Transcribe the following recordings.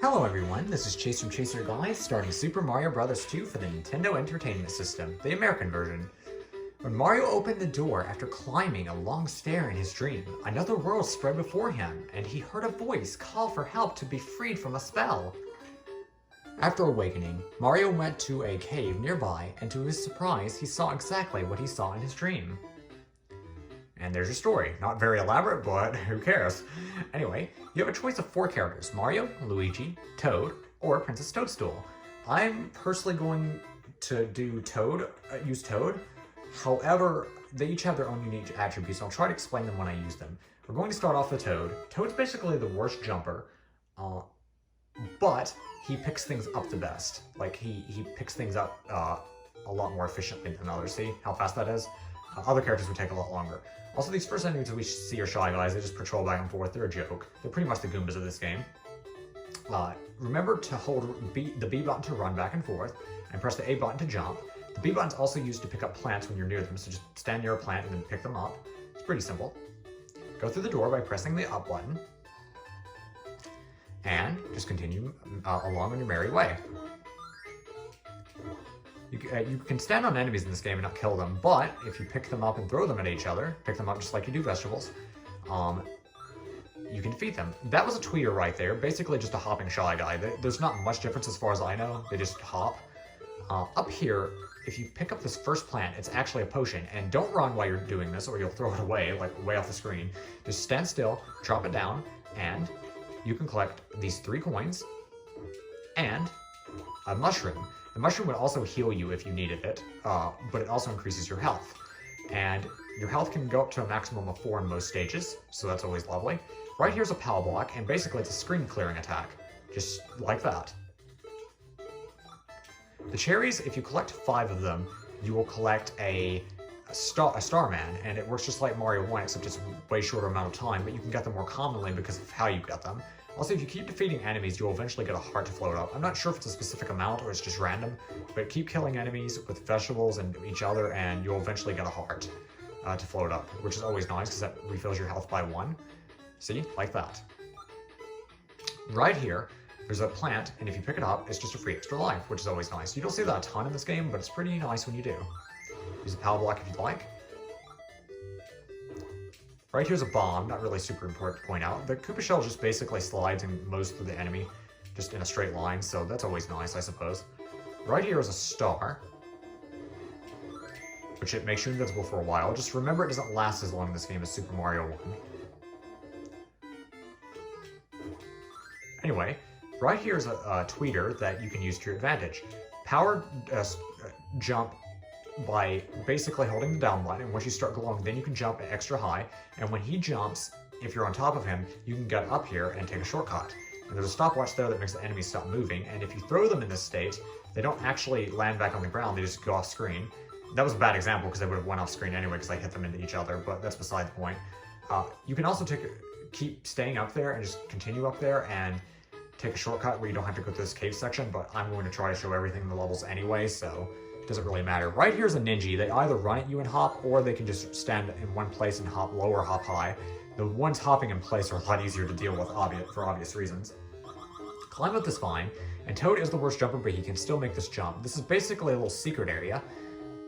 Hello everyone, this is Chase from Chaser Guy, starting Super Mario Bros. 2 for the Nintendo Entertainment System, the American version. When Mario opened the door after climbing a long stair in his dream, another world spread before him, and he heard a voice call for help to be freed from a spell. After awakening, Mario went to a cave nearby, and to his surprise, he saw exactly what he saw in his dream. And there's your story. Not very elaborate, but who cares? Anyway, you have a choice of 4 characters: Mario, Luigi, Toad, or Princess Toadstool. I'm personally going to use Toad. However, they each have their own unique attributes, so I'll try to explain them when I use them. We're going to start off with Toad. Toad's basically the worst jumper, but he picks things up the best. Like, he picks things up a lot more efficiently than others. See how fast that is? Other characters would take a lot longer. Also, these first enemies that we see are Shy Guys. They just patrol back and forth. They're a joke. They're pretty much the Goombas of this game. Remember to hold the B button to run back and forth, and press the A button to jump. The B button's also used to pick up plants when you're near them, so just stand near a plant and then pick them up. It's pretty simple. Go through the door by pressing the up button, and just continue along on your merry way. You can stand on enemies in this game and not kill them, but if you pick them up and throw them at each other, pick them up just like you do vegetables, you can defeat them. That was a tweeter right there, basically just a hopping Shy Guy. There's not much difference as far as I know, they just hop. Up here, if you pick up this first plant, it's actually a potion, and don't run while you're doing this or you'll throw it away, like way off the screen. Just stand still, drop it down, and you can collect these 3 coins and a mushroom. The mushroom would also heal you if you needed it, but it also increases your health. And your health can go up to a maximum of 4 in most stages, so that's always lovely. Right here's a POW block, and basically it's a screen clearing attack, just like that. The cherries, if you collect 5 of them, you will collect a Starman, and it works just like Mario 1, except it's a way shorter amount of time, but you can get them more commonly because of how you get them. Also, if you keep defeating enemies, you'll eventually get a heart to float up. I'm not sure if it's a specific amount or it's just random, but keep killing enemies with vegetables and each other, and you'll eventually get a heart to float up, which is always nice because that refills your health by 1. See? Like that. Right here, there's a plant, and if you pick it up, it's just a free extra life, which is always nice. You don't see that a ton in this game, but it's pretty nice when you do. Use a POW block if you'd like. Right here's a bomb, not really super important to point out. The Koopa shell just basically slides in most of the enemy, just in a straight line, so that's always nice, I suppose. Right here is a star, which it makes you invincible for a while. Just remember it doesn't last as long in this game as Super Mario 1. Anyway, right here is a tweeter that you can use to your advantage. Power jump by basically holding the down button, and once you start glowing, then you can jump extra high, and when he jumps, if you're on top of him, you can get up here and take a shortcut. And there's a stopwatch there that makes the enemies stop moving, and if you throw them in this state, they don't actually land back on the ground, they just go off screen. That was a bad example because they would have went off screen anyway because I hit them into each other, but that's beside the point. You can also keep staying up there and just continue up there and take a shortcut where you don't have to go through this cave section, but I'm going to try to show everything in the levels anyway, so it doesn't really matter. Right here's a ninja. They either run at you and hop, or they can just stand in one place and hop low or hop high. The ones hopping in place are a lot easier to deal with for obvious reasons. Climb up is fine, and Toad is the worst jumper, but he can still make this jump. This is basically a little secret area,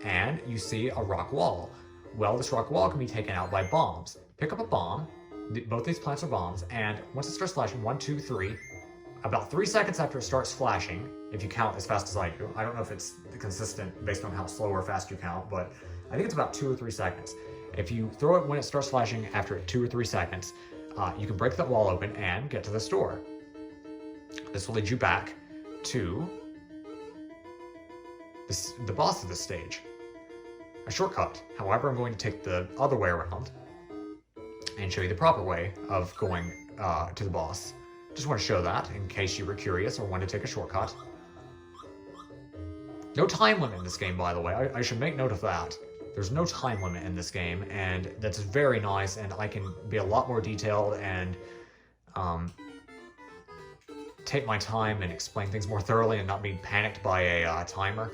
and you see a rock wall. Well, this rock wall can be taken out by bombs. Pick up a bomb. Both these plants are bombs, and once it starts flashing, 1, 2, 3, about 3 seconds after it starts flashing, if you count as fast as I do. I don't know if it's consistent based on how slow or fast you count, but I think it's about 2 or 3 seconds. If you throw it when it starts flashing after 2 or 3 seconds, you can break that wall open and get to the store. This will lead you back to the boss of this stage. A shortcut. However, I'm going to take the other way around and show you the proper way of going to the boss. Just want to show that in case you were curious or wanted to take a shortcut. No time limit in this game, by the way. I should make note of that. There's no time limit in this game, and that's very nice, and I can be a lot more detailed and take my time and explain things more thoroughly and not being panicked by a timer.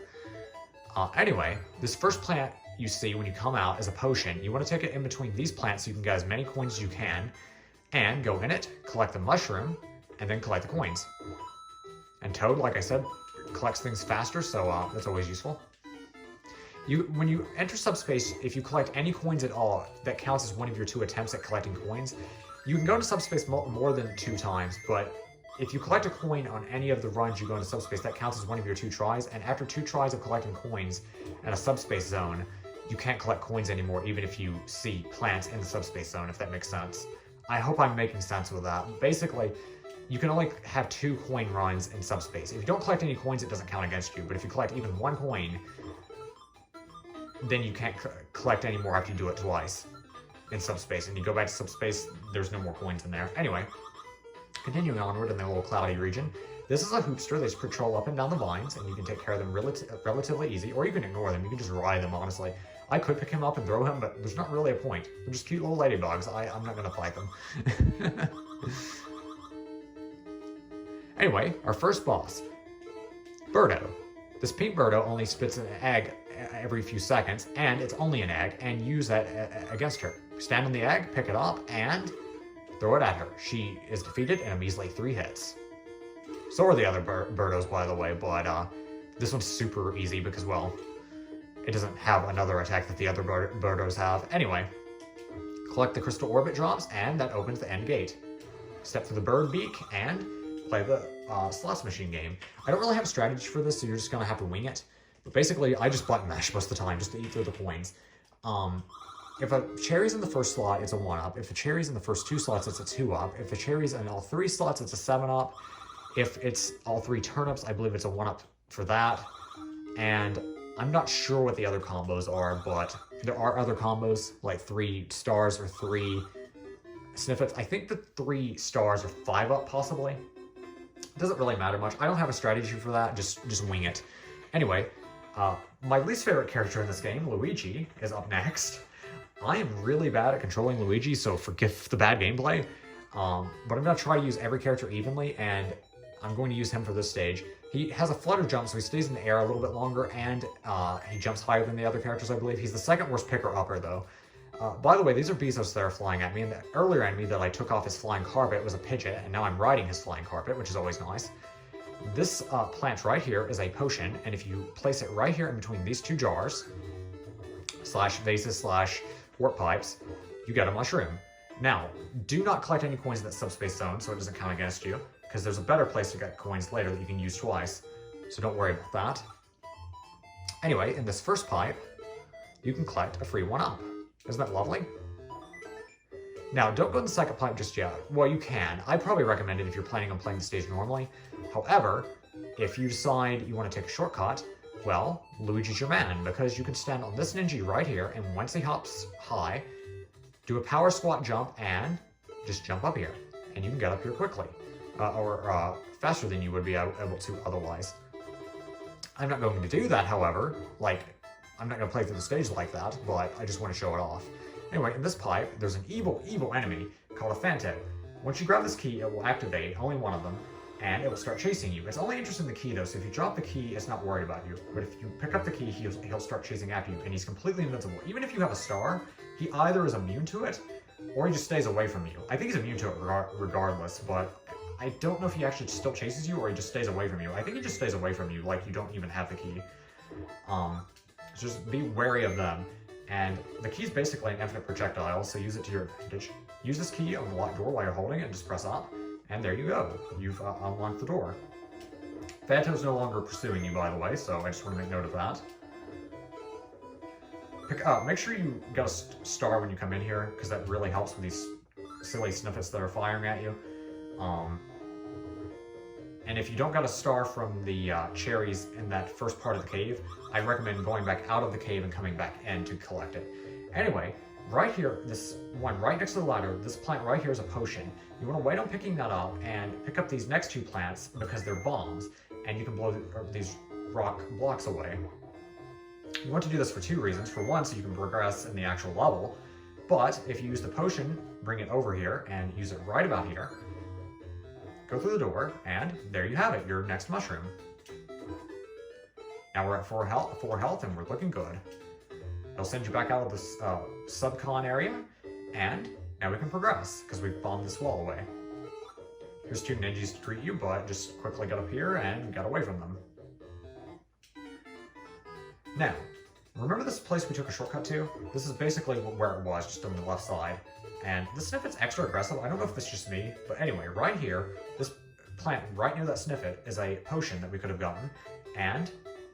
Anyway, this first plant you see when you come out is a potion. You want to take it in between these plants so you can get as many coins as you can, and go in it, collect the mushroom, and then collect the coins. And Toad, like I said, collects things faster, so that's always useful. When you enter subspace, if you collect any coins at all, that counts as one of your 2 attempts at collecting coins. You can go into subspace more than 2 times, but if you collect a coin on any of the runs you go into subspace, that counts as one of your 2 tries, and after 2 tries of collecting coins in a subspace zone, you can't collect coins anymore, even if you see plants in the subspace zone, if that makes sense. I hope I'm making sense with that. Basically, you can only have 2 coin runs in subspace. If you don't collect any coins, it doesn't count against you, but if you collect even 1 coin, then you can't collect any more after you do it twice in subspace, and you go back to subspace, there's no more coins in there. Anyway, continuing onward in the little cloudy region, this is a hoopster. They just patrol up and down the vines, and you can take care of them relatively easy, or you can ignore them. You can just ride them, honestly. I could pick him up and throw him, but there's not really a point. They're just cute little ladybugs. I'm not going to fight them. Anyway, our first boss, Birdo. This pink Birdo only spits an egg every few seconds, and it's only an egg, and use that against her. Stand on the egg, pick it up, and throw it at her. She is defeated in a measly 3 hits. So are the other Birdos, by the way, but this one's super easy because, well, it doesn't have another attack that the other Birdos have. Anyway, collect the crystal orbit drops, and that opens the end gate. Step through the bird beak, and play the slots machine game. I don't really have a strategy for this, so you're just going to have to wing it. But basically, I just button mash most of the time just to eat through the coins. If a cherry's in the first slot, it's a 1-up. If a cherry's in the first 2 slots, it's a 2-up. If a cherry's in all 3 slots, it's a 7-up. If it's all 3 turnips, I believe it's a 1-up for that. And I'm not sure what the other combos are, but there are other combos, like 3 stars or 3 snippets. I think the 3 stars are 5-up, possibly. It doesn't really matter much. I don't have a strategy for that. Just wing it. Anyway, my least favorite character in this game, Luigi, is up next. I am really bad at controlling Luigi, so forgive the bad gameplay. But I'm going to try to use every character evenly, and I'm going to use him for this stage. He has a flutter jump, so he stays in the air a little bit longer, and he jumps higher than the other characters, I believe. He's the 2nd worst picker-upper, though. By the way, these are Bezos that are flying at me, and the earlier enemy that I took off his flying carpet was a Pidgeot, and now I'm riding his flying carpet, which is always nice. This plant right here is a potion, and if you place it right here in between these 2 jars, / vases / warp pipes, you get a mushroom. Now, do not collect any coins in that subspace zone, so it doesn't count against you, because there's a better place to get coins later that you can use twice, so don't worry about that. Anyway, in this first pipe, you can collect a free 1-up. Isn't that lovely? Now, don't go in the second pipe just yet. Well, you can. I probably recommend it if you're planning on playing the stage normally. However, if you decide you want to take a shortcut, well, Luigi's your man, because you can stand on this ninja right here, and once he hops high, do a power squat jump, and just jump up here. And you can get up here quickly, or faster than you would be able to otherwise. I'm not going to do that, however. I'm not going to play through the stage like that, but I just want to show it off. Anyway, in this pipe, there's an evil enemy called a Phantom. Once you grab this key, it will activate, only one of them, and it will start chasing you. It's only interested in the key, though, so if you drop the key, it's not worried about you. But if you pick up the key, he'll start chasing after you, and he's completely invincible. Even if you have a star, he either is immune to it, or he just stays away from you. I think he's immune to it regardless, but I don't know if he actually still chases you, or he just stays away from you. I think he just stays away from you, like you don't even have the key. Just be wary of them. And the key is basically an infinite projectile, so use it to your advantage. Use this key on the locked door while you're holding it, and just press up, and there you go. You've unlocked the door. Phantom's no longer pursuing you, by the way, so I just want to make note of that. Make sure you get a star when you come in here, because that really helps with these silly snippets that are firing at you. And if you don't get a star from the cherries in that first part of the cave, I recommend going back out of the cave and coming back in to collect it. Anyway, right here, this one right next to the ladder, this plant right here is a potion. You want to wait on picking that up and pick up these next 2 plants because they're bombs, and you can blow these rock blocks away. You want to do this for 2 reasons. For one, so you can progress in the actual level, but if you use the potion, bring it over here and use it right about here, go through the door, and there you have it, your next mushroom. Now we're at 4 health, and we're looking good. It'll send you back out of this subcon area, and now we can progress, because we've bombed this wall away. Here's two ninjas to greet you, but just quickly get up here and get away from them. Now, remember this place we took a shortcut to? This is basically where it was, just on the left side. And this snippet's extra aggressive. I don't know if it's just me, but anyway, right here, this plant right near that snippet is a potion that we could have gotten. And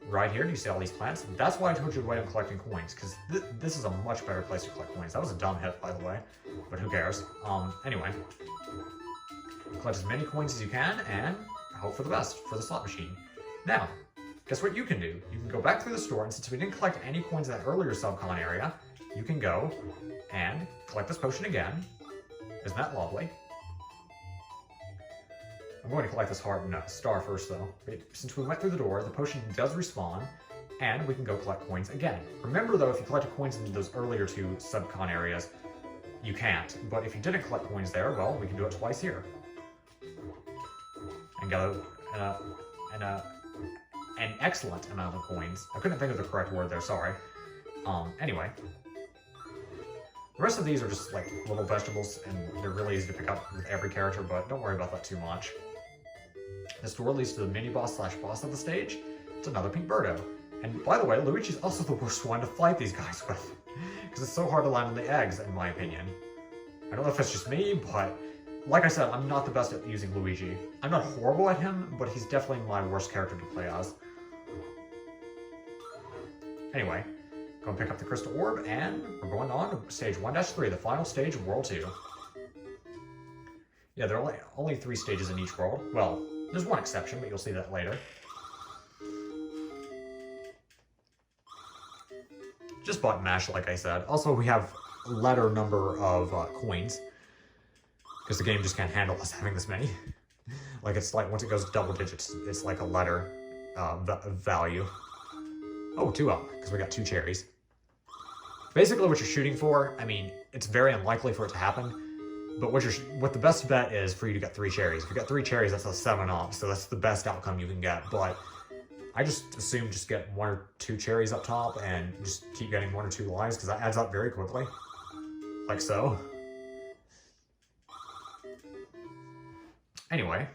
right here, do you see all these plants? That's why I told you to wait on collecting coins, because this is a much better place to collect coins. That was a dumb hit, by the way, but who cares? Anyway, collect as many coins as you can and hope for the best for the slot machine. Now, guess what you can do? You can go back through the store, and since we didn't collect any coins in that earlier subcon area, you can go and collect this potion again. Isn't that lovely? I'm going to collect this heart and star first, though. Since we went through the door, the potion does respawn, and we can go collect coins again. Remember, though, if you collected coins in those earlier two subcon areas, you can't. But if you didn't collect coins there, well, we can do it twice here. And get an excellent amount of coins. I couldn't think of the correct word there, sorry. Anyway. The rest of these are just like little vegetables, and they're really easy to pick up with every character, but don't worry about that too much. This door leads to the mini-boss / boss of the stage. It's another pink birdo. And by the way, Luigi's also the worst one to fight these guys with, because it's so hard to land on the eggs, in my opinion. I don't know if it's just me, but like I said, I'm not the best at using Luigi. I'm not horrible at him, but he's definitely my worst character to play as. Anyway, go and pick up the crystal orb, and we're going on to stage 1-3, the final stage of World 2. Yeah, there are only 3 stages in each world. Well, there's one exception, but you'll see that later. Just button mash, like I said. Also, we have a letter number of coins, because the game just can't handle us having this many. Like, it's like, once it goes to double digits, it's like a letter value. Oh, 2 up, because we got 2 cherries. Basically, what you're shooting for, I mean, it's very unlikely for it to happen, but what the best bet is for you to get 3 cherries. If you got 3 cherries, that's a 7 up, so that's the best outcome you can get, but I just assume just get 1 or 2 cherries up top and just keep getting 1 or 2 lives, because that adds up very quickly. Like so. Anyway,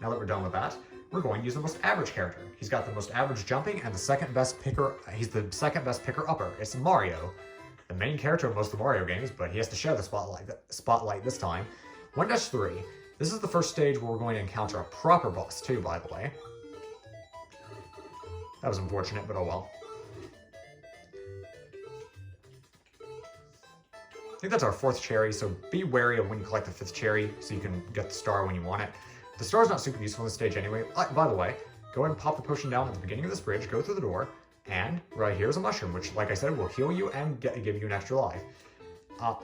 now that we're done with that, we're going to use the most average character. He's got the most average jumping and the second best picker. He's the second best picker upper. It's Mario, the main character of most of the Mario games, but he has to share the spotlight this time. 1-3. This is the first stage where we're going to encounter a proper boss too, by the way. That was unfortunate, but oh well. I think that's our 4th cherry, so be wary of when you collect the 5th cherry so you can get the star when you want it. The star's not super useful in this stage anyway. By the way, go ahead and pop the potion down at the beginning of this bridge, go through the door, and right here is a mushroom, which, like I said, will heal you and give you an extra life.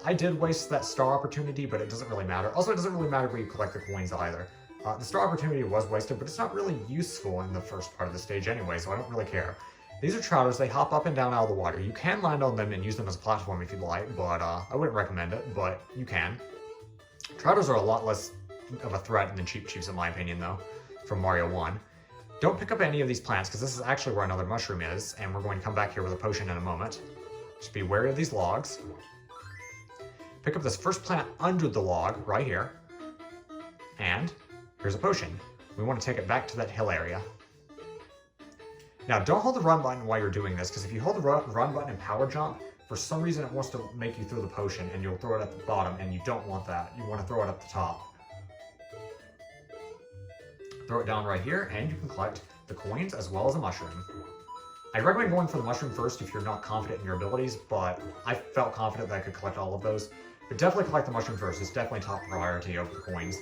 I did waste that star opportunity, but it doesn't really matter. Also, it doesn't really matter where you collect the coins either. The star opportunity was wasted, but it's not really useful in the first part of the stage anyway, so I don't really care. These are trouters. They hop up and down out of the water. You can land on them and use them as a platform if you'd like, but I wouldn't recommend it, but you can. Trouters are a lot less of a threat than Cheep Cheeps, in my opinion, though, from Mario 1. Don't pick up any of these plants, because this is actually where another mushroom is, and we're going to come back here with a potion in a moment. Just be wary of these logs. Pick up this first plant under the log, right here. And here's a potion. We want to take it back to that hill area. Now, don't hold the run button while you're doing this, because if you hold the run button and power jump, for some reason it wants to make you throw the potion, and you'll throw it at the bottom, and you don't want that. You want to throw it at the top. Throw it down right here, and you can collect the coins as well as a mushroom. I'd recommend going for the mushroom first if you're not confident in your abilities, but I felt confident that I could collect all of those. But definitely collect the mushroom first. It's definitely top priority over the coins.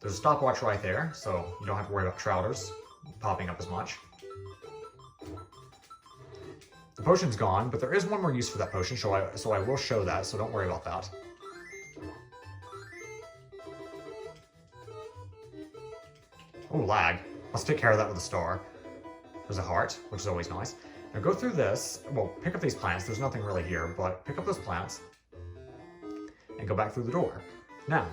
There's a stopwatch right there, so you don't have to worry about trouters popping up as much. The potion's gone, but there is one more use for that potion, so I will show that, so don't worry about that. Oh, lag. Let's take care of that with a star. There's a heart, which is always nice. Now go through this, well, pick up these plants. There's nothing really here, but pick up those plants and go back through the door. Now,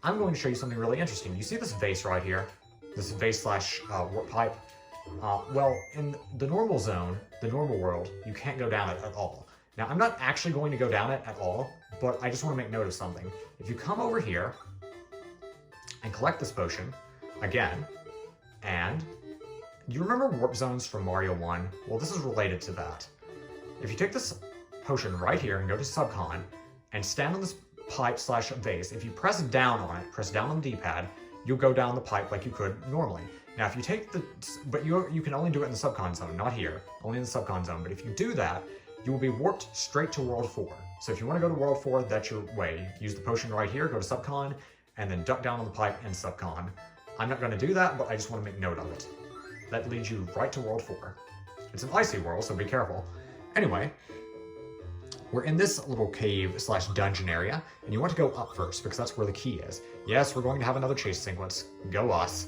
I'm going to show you something really interesting. You see this vase right here? This vase / warp pipe? Well, in the normal zone, the normal world, you can't go down it at all. Now, I'm not actually going to go down it at all, but I just want to make note of something. If you come over here and collect this potion, again, and you remember warp zones from Mario 1? Well, this is related to that. If you take this potion right here and go to Subcon, and stand on this pipe / vase, if you press down on it, press down on the D-pad, you'll go down the pipe like you could normally. Now, if you take the, but you can only do it in the Subcon zone, not here, only in the Subcon zone. But if you do that, you will be warped straight to World 4. So if you want to go to World 4, that's your way. Use the potion right here, go to Subcon, and then duck down on the pipe and Subcon. I'm not going to do that, but I just want to make note of it. That leads you right to World 4. It's an icy world, so be careful. Anyway, we're in this little cave / dungeon area, and you want to go up first, because that's where the key is. Yes, we're going to have another chase sequence. Go us.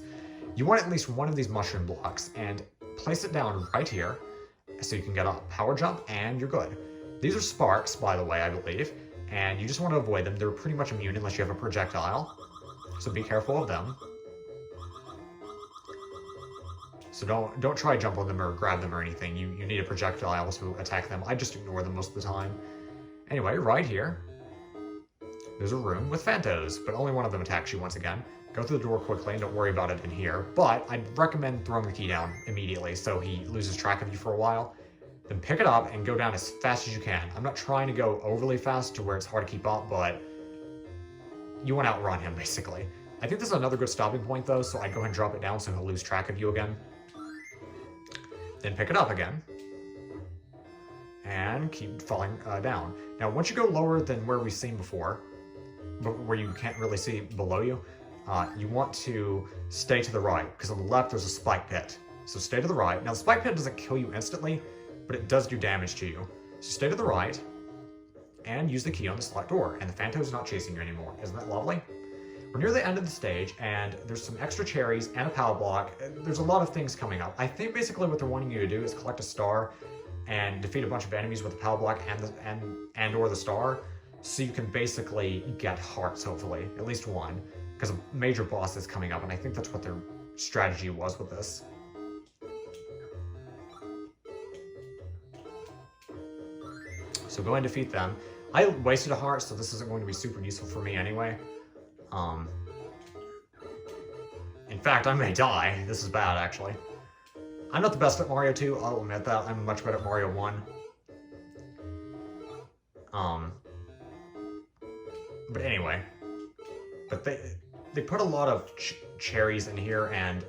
You want at least one of these mushroom blocks, and place it down right here, so you can get up. Power jump, and you're good. These are sparks, by the way, I believe, and you just want to avoid them. They're pretty much immune unless you have a projectile, so be careful of them. So don't try to jump on them or grab them or anything. You need a projectile to attack them. I just ignore them most of the time. Anyway, right here, there's a room with Phantos, but only one of them attacks you once again. Go through the door quickly and don't worry about it in here, but I'd recommend throwing the key down immediately so he loses track of you for a while. Then pick it up and go down as fast as you can. I'm not trying to go overly fast to where it's hard to keep up, but you want to outrun him, basically. I think this is another good stopping point, though, so I'd go ahead and drop it down so he'll lose track of you again. Then pick it up again. And keep falling down. Now, once you go lower than where we've seen before, but where you can't really see below you, you want to stay to the right, because on the left there's a spike pit. So stay to the right. Now, the spike pit doesn't kill you instantly, but it does do damage to you. So stay to the right, and use the key on the select door, and the Phantom's not chasing you anymore. Isn't that lovely? We're near the end of the stage, and there's some extra cherries and a power block. There's a lot of things coming up. I think basically what they're wanting you to do is collect a star and defeat a bunch of enemies with the power block and or the star, so you can basically get hearts, hopefully, at least one, because a major boss is coming up, and I think that's what their strategy was with this. So go and defeat them. I wasted a heart, so this isn't going to be super useful for me anyway. In fact, I may die. This is bad, actually. I'm not the best at Mario 2, I'll admit that. I'm much better at Mario 1. But anyway. But they put a lot of cherries in here, and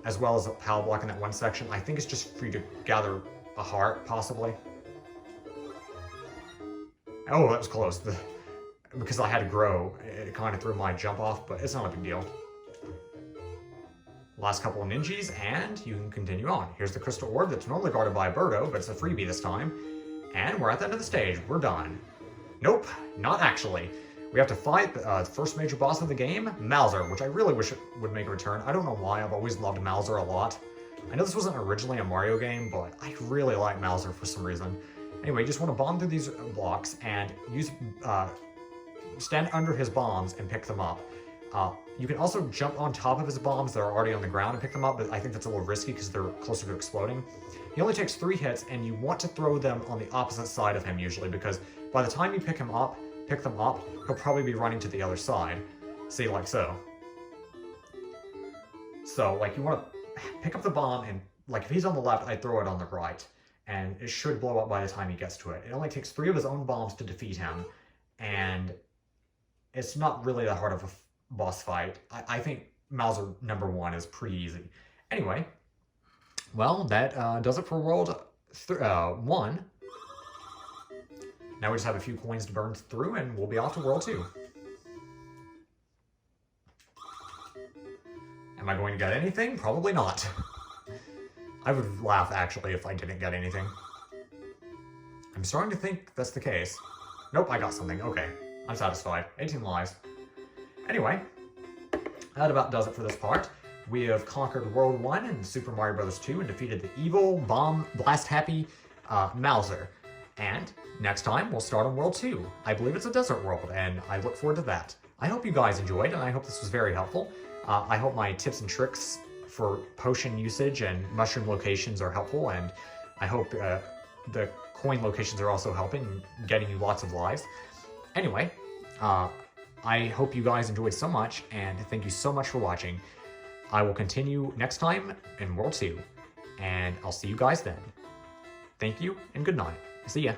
as well as a power block in that one section. I think it's just for you to gather a heart, possibly. Oh, that was close. Because I had to grow, it kind of threw my jump off, but it's not a big deal. Last couple of ninjas, and you can continue on. Here's the crystal orb that's normally guarded by a Birdo, but it's a freebie this time. And we're at the end of the stage. We're done. Nope, not actually. We have to fight the first major boss of the game, Mauser, which I really wish it would make a return. I don't know why, I've always loved Mauser a lot. I know this wasn't originally a Mario game, but I really like Mauser for some reason. Anyway, you just want to bomb through these blocks and use stand under his bombs and pick them up. You can also jump on top of his bombs that are already on the ground and pick them up, but I think that's a little risky because they're closer to exploding. He only takes 3 hits, and you want to throw them on the opposite side of him usually, because by the time you pick them up, he'll probably be running to the other side. See, like so. So, like, you want to pick up the bomb, and like if he's on the left, I throw it on the right, and it should blow up by the time he gets to it. It only takes 3 of his own bombs to defeat him, and it's not really that hard of a boss fight. I think Mauser #1 is pretty easy. Anyway, well, that does it for World 1. Now we just have a few coins to burn through, and we'll be off to World 2. Am I going to get anything? Probably not. I would laugh, actually, if I didn't get anything. I'm starting to think that's the case. Nope, I got something. Okay, I'm satisfied. 18 lives. Anyway, that about does it for this part. We have conquered World 1 in Super Mario Bros. 2 and defeated the evil, blast-happy Mauser. And next time, we'll start on World 2. I believe it's a desert world, and I look forward to that. I hope you guys enjoyed, and I hope this was very helpful. I hope my tips and tricks for potion usage and mushroom locations are helpful, and I hope the coin locations are also helping, getting you lots of lives. Anyway, I hope you guys enjoyed so much, and thank you so much for watching. I will continue next time in World 2, and I'll see you guys then. Thank you, and good night. See ya.